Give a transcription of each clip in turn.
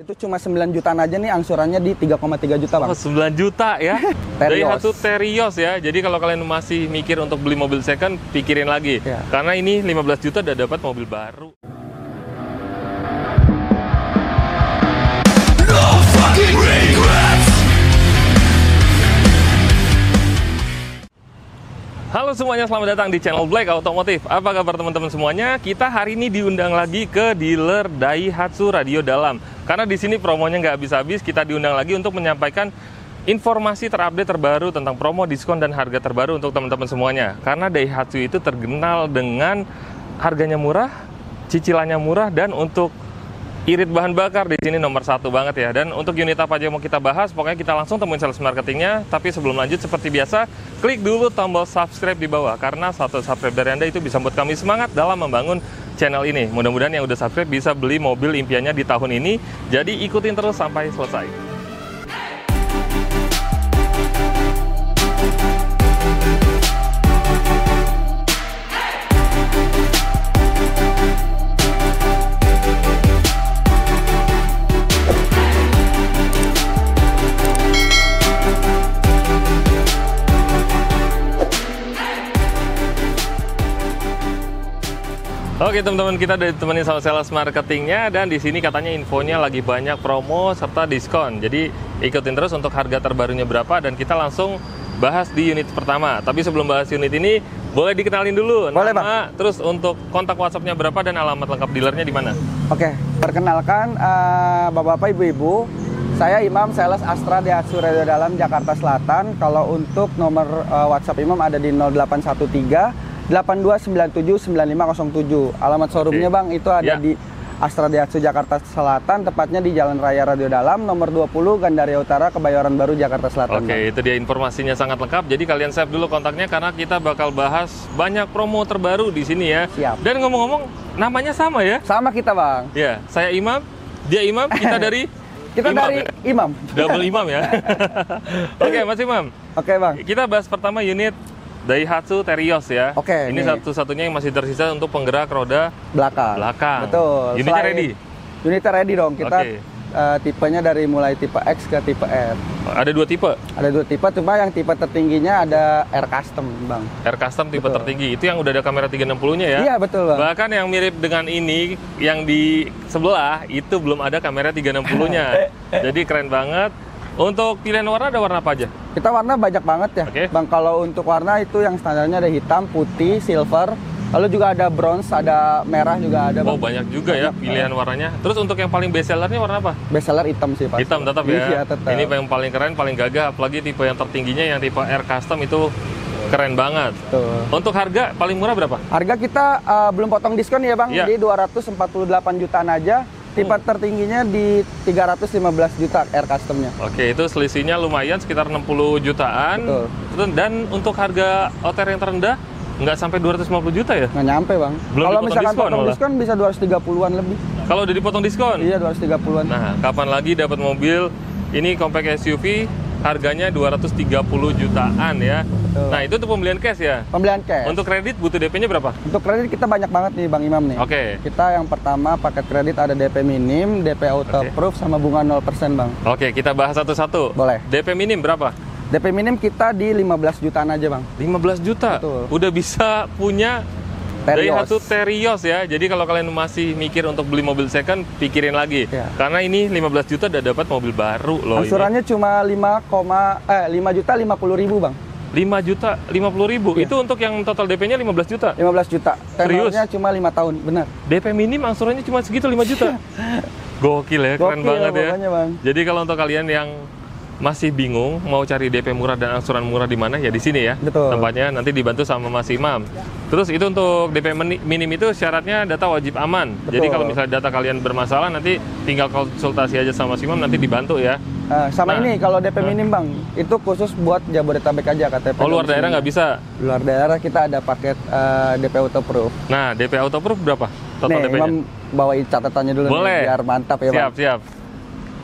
Itu cuma 9 jutaan aja nih, angsurannya di 3,3 juta, Bang. Oh, 9 juta ya? Daihatsu Terios ya. Jadi kalau kalian masih mikir untuk beli mobil second, pikirin lagi. Ya. Karena ini 15 juta udah dapat mobil baru. No fucking regrets. Halo semuanya, selamat datang di channel Black Automotive. Apa kabar teman-teman semuanya? Kita hari ini diundang lagi ke dealer Daihatsu Radio Dalam. Karena di sini promonya nggak habis-habis, kita diundang lagi untuk menyampaikan informasi terupdate terbaru tentang promo, diskon, dan harga terbaru untuk teman-teman semuanya. Karena Daihatsu itu terkenal dengan harganya murah, cicilannya murah, dan untuk irit bahan bakar di sini nomor 1 banget ya. Dan untuk unit apa aja yang mau kita bahas, pokoknya kita langsung temuin sales marketingnya. Tapi sebelum lanjut, seperti biasa, klik dulu tombol subscribe di bawah, karena satu subscribe dari Anda itu bisa membuat kami semangat dalam membangun channel ini. Mudah-mudahan yang udah subscribe bisa beli mobil impiannya di tahun ini. Jadi ikutin terus sampai selesai. Oke teman-teman, kita udah ditemenin sama sales marketingnya, dan di sini katanya infonya lagi banyak promo serta diskon. Jadi ikutin terus untuk harga terbarunya berapa, dan kita langsung bahas di unit pertama. Tapi sebelum bahas unit ini, boleh dikenalin dulu boleh, nama, Bang. Terus untuk kontak WhatsApp-nya berapa dan alamat lengkap dealernya di mana? Oke, perkenalkan Bapak-bapak, Ibu-ibu, saya Imam, sales Astra Daihatsu Radio Dalam Jakarta Selatan. Kalau untuk nomor WhatsApp Imam ada di 0813 82979507. Alamat showroomnya Bang itu ada di Astra Daihatsu Jakarta Selatan, tepatnya di Jalan Raya Radio Dalam nomor 20 Gandaria Utara, Kebayoran Baru, Jakarta Selatan. Oke, itu dia informasinya sangat lengkap. Jadi kalian save dulu kontaknya karena kita bakal bahas banyak promo terbaru di sini ya. Siap. Dan ngomong-ngomong, namanya sama ya? Sama kita Bang. Ya, saya Imam, dia Imam, kita dari Kita Imam, dari ya? Imam. Double Imam ya. Oke, Mas Imam. Oke Bang. Kita bahas pertama unit Daihatsu Terios ya. Oke, ini satu-satunya yang masih tersisa untuk penggerak roda belakang. Betul. Unitnya ready? Unitnya ready dong. Kita Oke. tipenya dari mulai tipe X ke tipe R. Ada 2 tipe? Ada 2 tipe, cuma yang tipe tertingginya ada R Custom Bang. R Custom tipe Betul. tertinggi. Itu yang udah ada kamera 360-nya ya? Iya betul Bang. Bahkan yang mirip dengan ini, yang di sebelah, itu belum ada kamera 360-nya. Jadi keren banget. Untuk pilihan warna, ada warna apa aja? Kita warna banyak banget ya, Oke. Bang. Kalau untuk warna itu yang standarnya ada hitam, putih, silver, lalu juga ada bronze, ada merah juga ada. Oh, Bang. banyak juga ya pilihan warnanya. Terus untuk yang paling best sellernya warna apa? Best seller hitam sih Pak. Hitam tetap ya? Iya, tetap. Ini yang paling keren, paling gagah, apalagi tipe yang tertingginya, yang tipe R Custom itu keren banget. Tuh. Untuk harga paling murah berapa? Harga kita belum potong diskon ya Bang, Iya. di 248 jutaan aja. Tipe tertingginya di 315 juta R Customnya. Oke, itu selisihnya lumayan, sekitar 60 jutaan. Betul. Dan untuk harga OTR yang terendah, nggak sampai 250 juta ya? Nggak nyampe Bang. Belum Kalau dipotong misalkan diskon potong malah. diskon bisa 230-an lebih. Kalau udah dipotong diskon? Iya 230-an. Nah, kapan lagi dapat mobil ini compact SUV harganya 230 jutaan ya? Betul. Nah, itu untuk pembelian cash ya? Pembelian cash. Untuk kredit butuh DP-nya berapa? Untuk kredit kita banyak banget nih Bang Imam nih. Oke. Kita yang pertama paket kredit ada DP minim, DP auto proof sama bunga 0% Bang. Oke, kita bahas satu-satu. Boleh. DP minim berapa? DP minim kita di 15 jutaan aja Bang. 15 juta? Betul. Udah bisa punya Terios. Daihatsu Terios ya. Jadi kalau kalian masih mikir untuk beli mobil second, pikirin lagi. Ya. Karena ini 15 juta udah dapat mobil baru loh. Angsurannya cuma 5 juta 50 ribu Bang. 5 juta 50 ribu. Iya. Itu untuk yang total DP-nya 15 juta. 15 juta. Serius? Tenornya cuma 5 tahun, benar. DP minim angsurannya cuma segitu 5 juta. Gokil ya, keren Gokil banget ya. pokoknya, Bang. Jadi kalau untuk kalian yang masih bingung mau cari DP murah dan angsuran murah di mana, ya di sini ya. Betul. Tempatnya nanti dibantu sama Mas Imam. Terus itu untuk DP minim itu syaratnya data wajib aman. Betul. Jadi kalau misalnya data kalian bermasalah, nanti tinggal konsultasi aja sama Mas Imam, nanti dibantu ya. Sama Nah. ini kalau DP minim Bang, itu khusus buat Jabodetabek aja KTP. Oh, luar daerah nggak bisa? Luar daerah kita ada paket DP auto proof. Nah, DP auto proof berapa total Nih, DP-nya? Imam bawain catatannya dulu Boleh. nih, biar mantap ya Bang. Siap.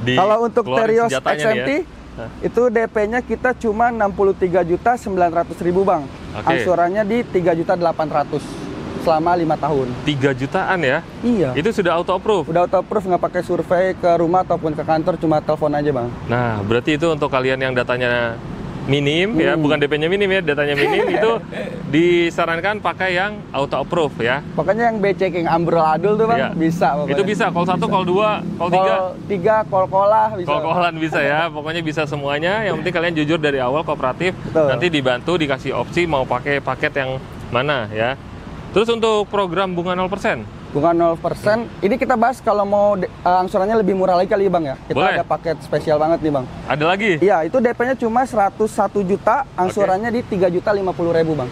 Kalau untuk Dikeluarin Terios senjatanya nih XMT, ya. itu DP-nya kita cuma 63.900.000 Bang. Oke. Angsurannya di 3.800.000. selama 5 tahun. 3 jutaan ya? Iya. Itu sudah auto approve? Udah auto approve, nggak pakai survei ke rumah ataupun ke kantor, cuma telepon aja bang. Nah, berarti itu untuk kalian yang datanya minim ya, bukan DP-nya minim ya, datanya minim itu disarankan pakai yang auto approve ya. Pokoknya yang B checking amburadul tuh bang, Iya. bisa. Pokoknya. Itu bisa, call 1, call 2, call 3. Call 3, call-callah bisa. Call-callan bisa ya, pokoknya bisa semuanya. Yang penting kalian jujur dari awal, kooperatif. Betul. Nanti dibantu, dikasih opsi mau pakai paket yang mana ya. Terus untuk program bunga 0%? Bunga 0%, ini kita bahas kalau mau angsurannya lebih murah lagi kali bang ya. Kita Boleh. ada paket spesial banget nih bang. Ada lagi? Iya, itu DP-nya cuma 101 juta, angsurannya di 3.050.000 bang.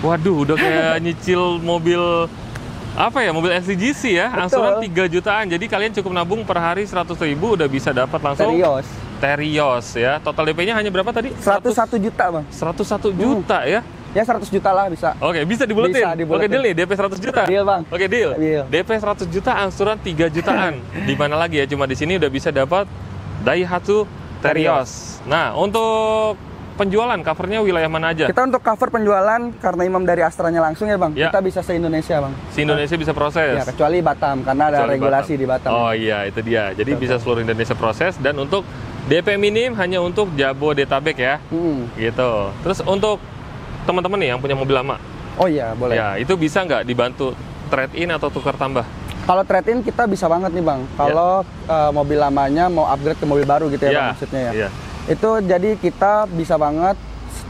Waduh, udah kayak nyicil mobil apa ya, mobil LCGC ya. Betul. Angsuran 3 jutaan. Jadi kalian cukup nabung per hari 100.000 udah bisa dapat langsung Terios. Terios ya. Total DP-nya hanya berapa tadi? 101 juta bang. 101 juta ya. Ya 100 juta lah bisa. Oke, bisa dibuletin. Bisa dibuletin. Oke, deal nih, DP 100 juta. Deal, Bang. Oke, deal. Deal. DP 100 juta, angsuran 3 jutaan. Di mana lagi ya? Cuma di sini udah bisa dapat Daihatsu Terios. Nah, untuk penjualan covernya wilayah mana aja? Kita untuk cover penjualan karena Imam dari Astranya langsung ya bang. Ya. Kita bisa se-Indonesia bang. Se-Indonesia bisa proses. Ya kecuali Batam karena ada Kecuali regulasi Batam. di Batam. Oh iya, itu dia. Jadi bisa seluruh Indonesia proses. Dan untuk DP minim hanya untuk Jabodetabek ya. Gitu. Terus untuk teman-teman nih yang punya mobil lama, Oh iya boleh. ya itu bisa nggak dibantu trade-in atau tukar tambah? Kalau trade-in kita bisa banget nih bang. Kalau mobil lamanya mau upgrade ke mobil baru gitu ya, bang, maksudnya ya. Iya. Itu jadi kita bisa banget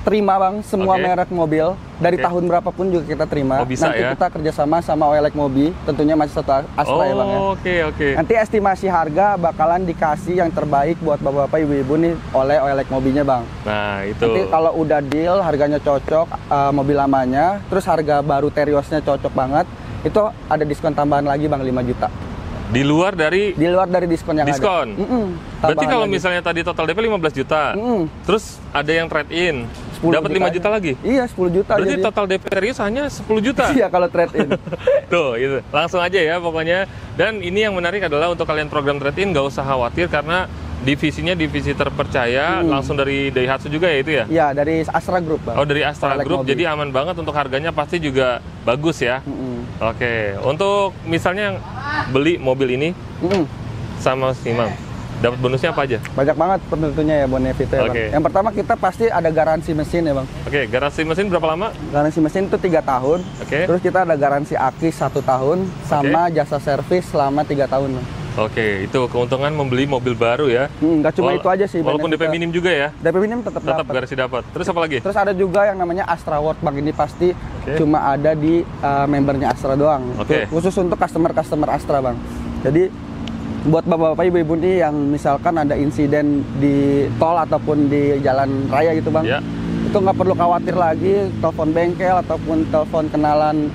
terima bang semua Oke. merek mobil dari Oke. tahun berapapun juga kita terima. Oh, bisa Nanti ya? kita kerjasama sama OLX Mobi, tentunya masih satu Astra ya bang ya. Oke. Nanti estimasi harga bakalan dikasih yang terbaik buat bapak-bapak ibu-ibu nih oleh OLX Mobinya bang. Nah, itu. Nanti kalau udah deal harganya cocok, mobil lamanya, terus harga baru Teriosnya cocok banget, itu ada diskon tambahan lagi bang 5 juta. Di luar dari Di luar dari diskon yang diskon. ada. Berarti Tambahan kalau lagi. misalnya tadi total DP 15 juta, terus ada yang trade-in, 10 dapat 5 juta lagi. Iya 10 juta Berarti jadi. total DP Terios hanya 10 juta. Iya kalau trade-in. Tuh, itu. Langsung aja ya pokoknya. Dan ini yang menarik adalah untuk kalian program trade-in nggak usah khawatir karena divisinya divisi terpercaya, langsung dari Daihatsu juga ya itu ya? Iya dari Astra Group bang. Oh, dari Astra OLX Group, Mobi. jadi aman banget untuk harganya pasti juga bagus ya. Oke, untuk misalnya yang beli mobil ini sama si Imam, dapat bonusnya apa aja? Banyak banget tentunya ya benefitnya Oke. bang. Yang pertama kita pasti ada garansi mesin ya bang. Oke, garansi mesin berapa lama? Garansi mesin itu 3 tahun. Oke. Terus kita ada garansi aki 1 tahun sama jasa servis selama 3 tahun bang. Oke, itu keuntungan membeli mobil baru ya. Nggak cuma itu aja sih. Walaupun DP benefitnya. minim juga ya, DP minim tetap tetap dapat. garansi dapat. Terus apa lagi? Terus ada juga yang namanya Astra World bang, ini pasti Oke. cuma ada di membernya Astra doang. Oke. Itu khusus untuk customer Astra bang. Jadi buat bapak-bapak ibu-ibu nih yang misalkan ada insiden di tol ataupun di jalan raya gitu bang, Ya. itu nggak perlu khawatir lagi telepon bengkel ataupun telepon kenalan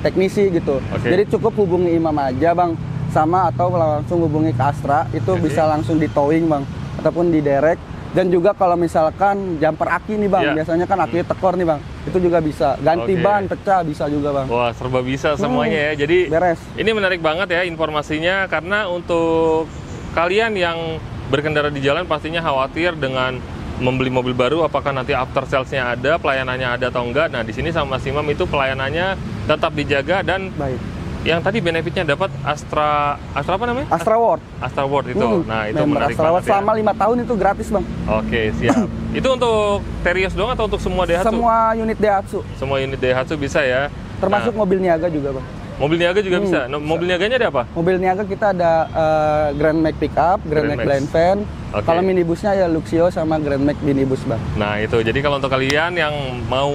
teknisi gitu. Oke. Jadi cukup hubungi Imam aja bang, sama atau langsung hubungi ke Astra, itu Oke. bisa langsung di towing bang ataupun di derek. Dan juga kalau misalkan jumper aki nih bang, Ya. biasanya kan akinya tekor nih bang, itu juga bisa. Ganti Oke. ban, pecah bisa juga bang. Wah, serba bisa semuanya ya. Jadi Beres. ini menarik banget ya informasinya karena untuk kalian yang berkendara di jalan pastinya khawatir dengan membeli mobil baru apakah nanti after sales-nya ada, pelayanannya ada atau enggak. Nah, di sini sama Mas Imam itu pelayanannya tetap dijaga dan Baik. yang tadi benefitnya dapat Astra apa namanya? Astra World. Astra World itu. Nah, itu member menarik Astra World banget ya. selama 5 tahun itu gratis bang. Oke, siap. Itu untuk Terios doang atau untuk semua Daihatsu? Semua unit Daihatsu, Semua unit Daihatsu bisa ya. termasuk Nah, mobil niaga juga bang. mobil niaga juga bisa. Nah, mobil niaganya ada apa? Mobil niaga kita ada Grand Max Pickup, Grand Max Max. Blind Van. Oke. Kalau minibusnya ya Luxio sama Grand Max minibus bang. Nah itu, jadi kalau untuk kalian yang mau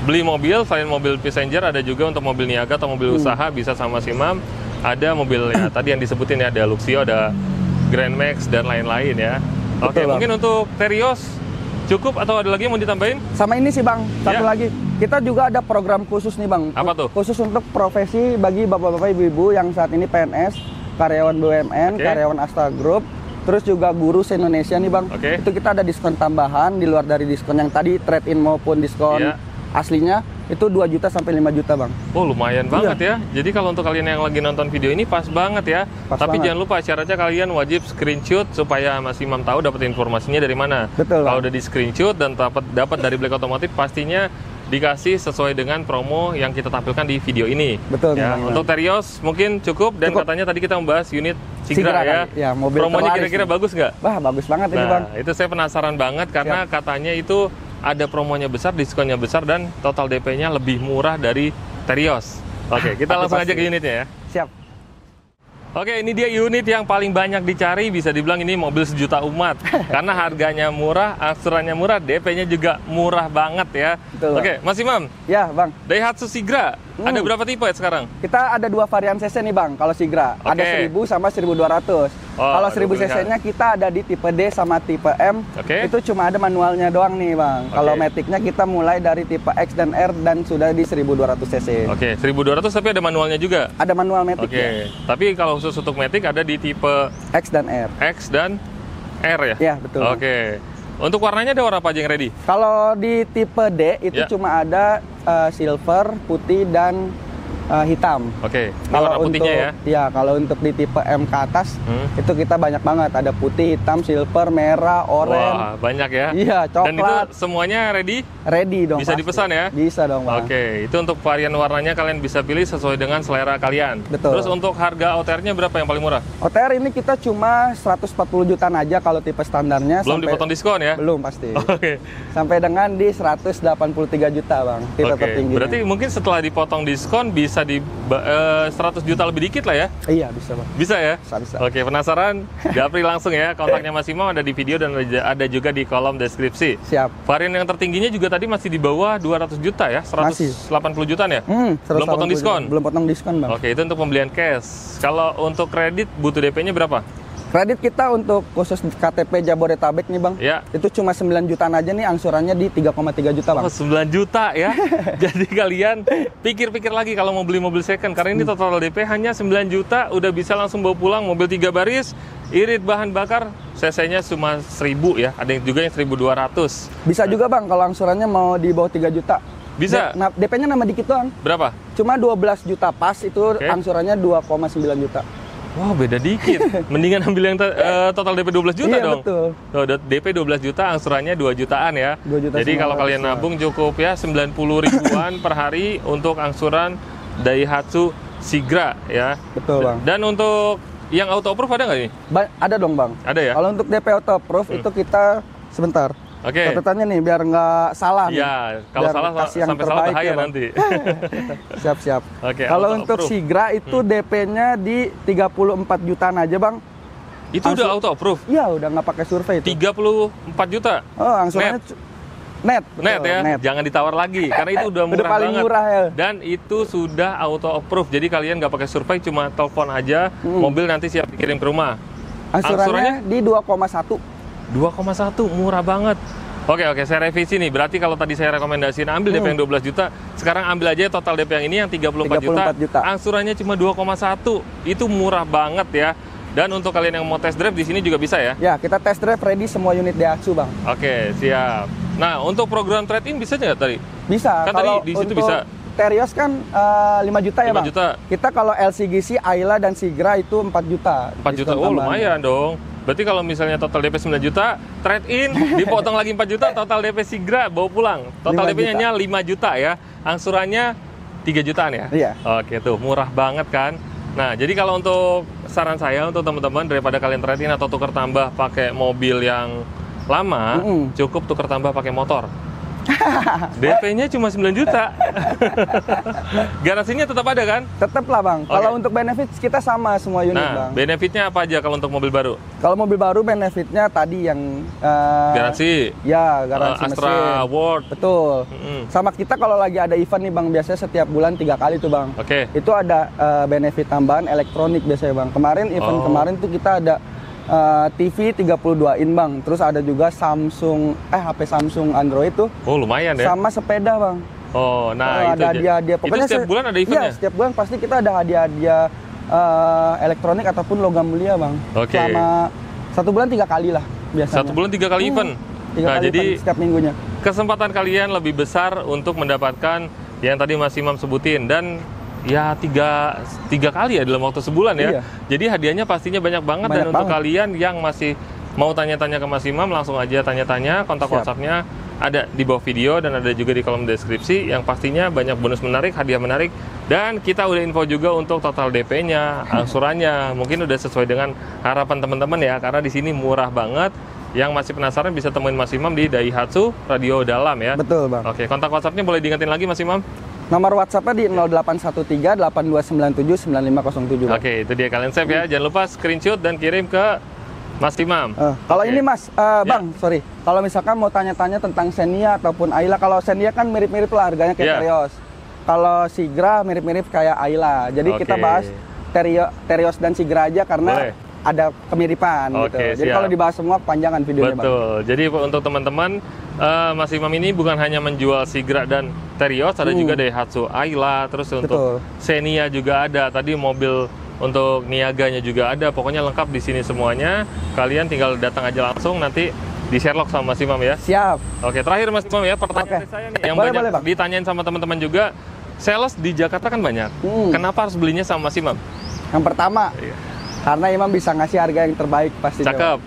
beli mobil, selain mobil passenger, ada juga untuk mobil niaga atau mobil usaha, bisa sama si Imam. Ada mobil ya, tadi yang disebutin ya, ada Luxio, ada Grand Max, dan lain-lain ya. Oke, Betul, Bang. mungkin untuk Terios cukup atau ada lagi yang mau ditambahin? Sama ini sih bang, satu Ya. lagi. Kita juga ada program khusus nih bang. Apa tuh? Khusus untuk profesi bagi bapak-bapak ibu-ibu yang saat ini PNS, karyawan BUMN, Oke. karyawan Astra Group, terus juga guru se-Indonesia nih bang. Oke. Itu kita ada diskon tambahan di luar dari diskon yang tadi trade-in maupun diskon Iya. aslinya itu 2 juta sampai 5 juta bang. Oh lumayan banget ya. Jadi kalau untuk kalian yang lagi nonton video ini pas banget ya. Pas Tapi banget. jangan lupa syaratnya kalian wajib screenshot supaya Mas Imam tahu dapat informasinya dari mana. Betul, Kalau Bang. udah di screenshot dan dapat dari Black Otomotif pastinya dikasih sesuai dengan promo yang kita tampilkan di video ini. Betul, ya. Bang. Untuk Terios mungkin cukup, dan Cukup. katanya tadi kita membahas unit Sigra, ya. kan? Ya, mobil Promonya terlaris kira-kira nih. bagus nggak? Wah, bagus banget ini, Bang. Nah, itu saya penasaran banget karena katanya itu ada promonya besar, diskonnya besar, dan total DP-nya lebih murah dari Terios. Oke, kita langsung aja pasti. ke unitnya ya. Siap. Oke, ini dia unit yang paling banyak dicari, bisa dibilang ini mobil sejuta umat. Karena harganya murah, angsurannya murah, DP-nya juga murah banget ya. Betul, Bang. Oke, Mas Imam, Ya, Bang. Daihatsu Sigra, ada berapa tipe ya sekarang? Kita ada 2 varian CC nih, Bang. Kalau Sigra, Oke. ada 1000 sama 1200. Oh, Kalau ada 1000 pilihan. cc-nya kita ada di tipe D sama tipe M. Oke. Itu cuma ada manualnya doang nih, Bang. Kalau Oke. Matic-nya kita mulai dari tipe X dan R dan sudah di 1200 cc. Oke, 1200 tapi ada manualnya juga. Ada manual Matic Oke, ya. tapi kalau khusus untuk Matic ada di tipe X dan R. X dan R ya? Ya, betul. Oke. Untuk warnanya ada warna apa aja yang ready? Kalau di tipe D itu Ya. cuma ada silver, putih dan hitam. Oke, ini warna putihnya ya? Ya, kalau untuk di tipe M ke atas itu kita banyak banget. Ada putih, hitam, silver, merah, oranye. Wah, banyak ya? Iya, Dan itu coklat. semuanya ready? Ready dong. Bisa pasti. dipesan ya? Bisa dong, Bang. Oke, itu untuk varian warnanya kalian bisa pilih sesuai dengan selera kalian. Betul. Terus untuk harga OTR-nya berapa yang paling murah? OTR ini kita cuma 140 jutaan aja kalau tipe standarnya. Belum dipotong diskon ya? Belum pasti. Oke. Sampai dengan di 183 juta, Bang. Tipe Oke, tertingginya. berarti mungkin setelah dipotong diskon bisa di 100 juta lebih dikit lah ya? Iya, bisa, Bang. Bisa ya? Bisa. Oke, penasaran? Japri langsung ya. Kontaknya Mas Imam ada di video dan ada juga di kolom deskripsi. Siap. Varian yang tertingginya juga tadi masih di bawah 200 juta ya? 180 jutaan ya? Belum 180 potong diskon? Belum potong diskon, Bang. Oke, itu untuk pembelian cash. Kalau untuk kredit butuh DP-nya berapa? Kredit kita untuk khusus KTP Jabodetabek nih, Bang. Ya. Itu cuma 9 jutaan aja nih, angsurannya di 3,3 juta, Bang. Oh, 9 juta ya. Jadi kalian pikir-pikir lagi kalau mau beli mobil second, karena ini total DP hanya 9 juta, udah bisa langsung bawa pulang mobil 3 baris, irit bahan bakar, CC-nya cuma 1000 ya. Ada yang juga yang 1200. Bisa juga, Bang, kalau angsurannya mau di bawah 3 juta. Bisa. DP-nya nama dikit doang. Berapa? Cuma 12 juta pas, itu Oke. angsurannya 2,9 juta. Wah, beda dikit. Mendingan ambil yang total DP 12 juta Iya, dong. betul. Tuh, DP 12 juta, angsurannya 2 jutaan ya. 2 juta Jadi kalau 900 kalian ya. nabung cukup ya 90 ribuan per hari untuk angsuran Daihatsu Sigra ya. Betul, Bang. Dan untuk yang auto approve ada nggak nih? Ada dong, Bang. Ada ya? Kalau untuk DP auto approve itu kita sebentar. Oke. Catatannya nih biar nggak salah nih. Ya, kalau Biar salah kasih yang sampai salah terbaik bahaya ya, Bang. nanti. Siap-siap. Oke, Kalau auto untuk approve. Sigra itu DP-nya di 34 jutaan aja, Bang. Itu udah auto approve. Iya, udah nggak pakai survei itu. 34 juta. Oh, angsurannya net. Net betul, ya, net. jangan ditawar lagi karena itu udah murah Udah paling banget. murah ya. Dan itu sudah auto approve. Jadi kalian nggak pakai survei, cuma telepon aja, mobil nanti siap dikirim ke rumah. Angsurannya di 2,1. 2,1 murah banget. Oke, saya revisi nih. Berarti kalau tadi saya rekomendasiin ambil DP yang 12 juta, sekarang ambil aja total DP yang ini yang 34 juta. 34 juta. Angsurannya cuma 2,1. Itu murah banget ya. Dan untuk kalian yang mau test drive di sini juga bisa ya. Ya, kita test drive ready semua unit Daihatsu, Bang. Oke, siap. Nah, untuk program trade-in bisa nggak tadi? Bisa. Kan tadi kalau di situ untuk bisa. Terios kan 5 juta ya, 5 Bang? juta. Kita kalau LCGC, Ayla, dan Sigra itu 4 juta. 4 juta, Diskon oh tambahan. lumayan dong. Berarti kalau misalnya total DP 9 juta, trade-in, dipotong lagi 4 juta, total DP Sigra bawa pulang. Total 5 DP-nya juta. hanya 5 juta ya. Angsurannya 3 jutaan ya? Iya. Oke tuh, murah banget kan. Nah, jadi kalau untuk saran saya untuk teman-teman, daripada kalian trade-in atau tuker tambah pakai mobil yang lama, cukup tuker tambah pakai motor. DP-nya cuma 9 juta. Garansinya tetap ada kan? Tetap lah, Bang. Oke. Kalau untuk benefit kita sama semua unit, Nah, Bang. benefitnya apa aja kalau untuk mobil baru? Kalau mobil baru benefitnya tadi yang Garansi, ya, garansi Astra mesin. World. Betul. Mm-mm. Sama kita kalau lagi ada event nih, Bang, biasanya setiap bulan 3 kali tuh, Bang. Oke. Itu ada benefit tambahan elektronik biasanya, Bang. Kemarin event kemarin tuh kita ada TV 32 in, Bang. Terus ada juga HP Samsung Android tuh Oh, lumayan ya. sama sepeda, Bang. Oh, nah itu ada hadiah-hadiah. Itu setiap bulan ada event iya, ya? setiap bulan pasti kita ada hadiah-hadiah elektronik ataupun logam mulia, Bang. Oke. Selama 1 bulan 3 kali lah biasanya. 1 bulan 3 kali event. 3 Nah, kali jadi event setiap minggunya. kesempatan kalian lebih besar untuk mendapatkan yang tadi Mas Imam sebutin, dan ya tiga kali ya dalam waktu sebulan ya. Iya. Jadi hadiahnya pastinya banyak banget. Dan Banyak untuk banget. kalian yang masih Mau tanya-tanya ke Mas Imam, langsung aja tanya-tanya. Kontak Siap. WhatsApp-nya ada di bawah video dan ada juga di kolom deskripsi. Yang pastinya banyak bonus menarik, hadiah menarik. Dan kita udah info juga untuk total DP-nya, angsurannya. Mungkin udah sesuai dengan harapan teman-teman ya, karena di sini murah banget. Yang masih penasaran bisa temuin Mas Imam di Daihatsu Radio Dalam ya. Betul, Bang. Oke, kontak WhatsApp-nya boleh diingetin lagi Mas Imam? Nomor WhatsApp-nya di 0813-8297-9507. Bang. Oke, itu dia, kalian save ya. Jangan lupa screenshot dan kirim ke Mas Imam. Kalau Oke. ini Mas, Bang, sorry. Kalau misalkan mau tanya-tanya tentang Xenia ataupun Ayla, kalau Xenia kan mirip-mirip lah harganya kayak Iya. Terios. Kalau Sigra mirip-mirip kayak Ayla. Jadi Oke. kita bahas Terios dan Sigra aja karena Boleh. ada kemiripan gitu. Oke, Jadi siap. kalau dibahas semua kepanjangan videonya, Bang. Betul. Jadi untuk teman-teman, Mas Imam ini bukan hanya menjual Sigra dan Terios, ada juga Daihatsu Ayla, terus untuk Betul. Xenia juga ada. Tadi mobil untuk Niaganya juga ada. Pokoknya lengkap di sini semuanya. Kalian tinggal datang aja langsung, nanti di Sherlock sama Mas Imam ya. Siap. Oke, terakhir Mas Imam ya, pertanyaan Oke. dari saya nih yang Boleh, banyak boleh, Bang. ditanyain sama teman-teman juga. Sales di Jakarta kan banyak. Kenapa harus belinya sama Mas Imam? Yang pertama, Iya. karena Imam bisa ngasih harga yang terbaik pasti. Cakep.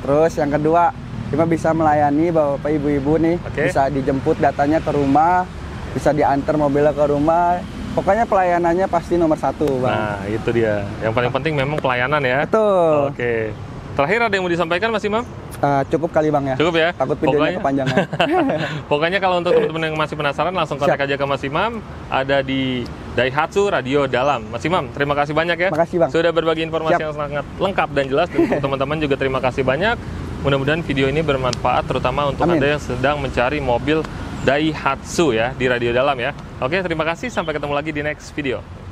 Terus yang kedua, Imam bisa melayani bapak ibu-ibu nih, Oke. bisa dijemput datanya ke rumah, bisa diantar mobilnya ke rumah. Pokoknya pelayanannya pasti nomor 1, Bang. Nah, itu dia. Yang paling penting memang pelayanan ya. Betul. Oke. Terakhir ada yang mau disampaikan Mas Imam? Cukup kali, Bang ya. Cukup ya? Takut videonya kepanjangan. Pokoknya kalau untuk teman-teman yang masih penasaran, langsung kontak Siap. aja ke Mas Imam. Ada di Daihatsu Radio Dalam. Mas Imam, terima kasih banyak ya. Makasih, Bang. Sudah berbagi informasi Siap. yang sangat lengkap dan jelas. Dan untuk teman-teman juga terima kasih banyak. Mudah-mudahan video ini bermanfaat, terutama untuk Amin. Anda yang sedang mencari mobil Daihatsu ya, di Radio Dalam ya. Oke, terima kasih. Sampai ketemu lagi di next video.